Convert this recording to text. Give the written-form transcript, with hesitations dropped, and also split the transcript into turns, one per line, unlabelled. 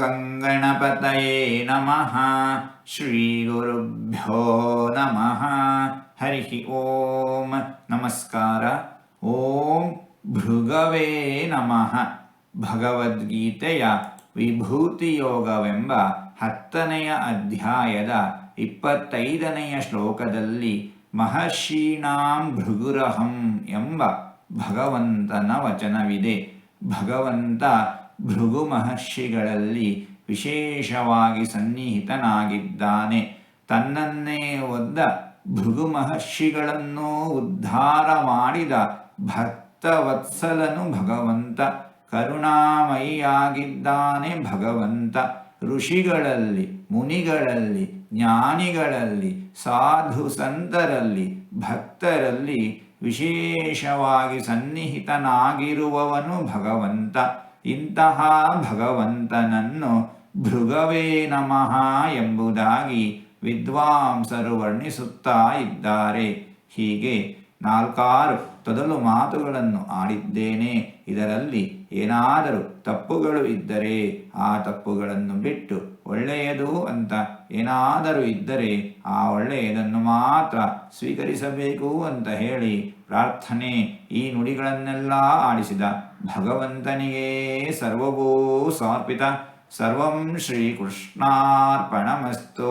ಗಂಗಣಪತಯೇ ನಮಃ. ಶ್ರೀ ಗುರುಭ್ಯೋ ನಮಃ. ಹರಿ ಓಂ. ನಮಸ್ಕಾರ. ಓಂ ಭೃಗವೇ ನಮಃ. ಭಗವದ್ಗೀತೆಯ ವಿಭೂತಿಯೋಗವೆಂಬ 10ನೆಯ ಅಧ್ಯಾಯದ 25ನೆಯ ಶ್ಲೋಕದಲ್ಲಿ ಮಹರ್ಷೀಣಾಂ ಭೃಗುರಹಂ ಎಂಬ ಭಗವಂತನ ವಚನವಿದೆ. ಭಗವಂತ ಭೃಗು ಮಹರ್ಷಿಗಳಲ್ಲಿ ವಿಶೇಷವಾಗಿ ಸನ್ನಿಹಿತನಾಗಿದ್ದಾನೆ. ತನ್ನನ್ನೇ ಒದ್ದ ಭೃಗು ಮಹರ್ಷಿಗಳನ್ನು ಉದ್ಧಾರ ಮಾಡಿದ ಭಕ್ತವತ್ಸಲನು ಭಗವಂತ. ಕರುಣಾಮಯಿಯಾಗಿದ್ದಾನೆ ಭಗವಂತ. ಋಷಿಗಳಲ್ಲಿ, ಮುನಿಗಳಲ್ಲಿ, ಜ್ಞಾನಿಗಳಲ್ಲಿ, ಸಾಧು ಸಂತರಲ್ಲಿ, ಭಕ್ತರಲ್ಲಿ ವಿಶೇಷವಾಗಿ ಸನ್ನಿಹಿತನಾಗಿರುವವನು ಭಗವಂತ. ಇಂತಹ ಭಗವಂತನನ್ನು ಭೃಗವೇ ನಮಃ ಎಂಬುದಾಗಿ ವಿದ್ವಾಂಸರು ವರ್ಣಿಸುತ್ತಾ ಇದ್ದಾರೆ. ಹೀಗೆ 4 ತೊದಲು ಮಾತುಗಳನ್ನು ಆಡಿದ್ದೇನೆ. ಇದರಲ್ಲಿ ಏನಾದರೂ ತಪ್ಪುಗಳು ಇದ್ದರೆ ಆ ತಪ್ಪುಗಳನ್ನು ಬಿಟ್ಟು ಒಳ್ಳೆಯದು ಅಂತ ಏನಾದರೂ ಇದ್ದರೆ ಆ ಒಳ್ಳೆಯದನ್ನು ಮಾತ್ರ ಸ್ವೀಕರಿಸಬೇಕು ಅಂತ ಹೇಳಿ ಪ್ರಾರ್ಥನೆ. ಈ ನುಡಿಗಳನ್ನೆಲ್ಲ ಆಡಿಸಿದ ಭಗವಂತನಿಗೇ ಸರ್ವವೂ ಸಮರ್ಪಿತ. ಸರ್ವಂ ಶ್ರೀಕೃಷ್ಣಾರ್ಪಣಮಸ್ತು.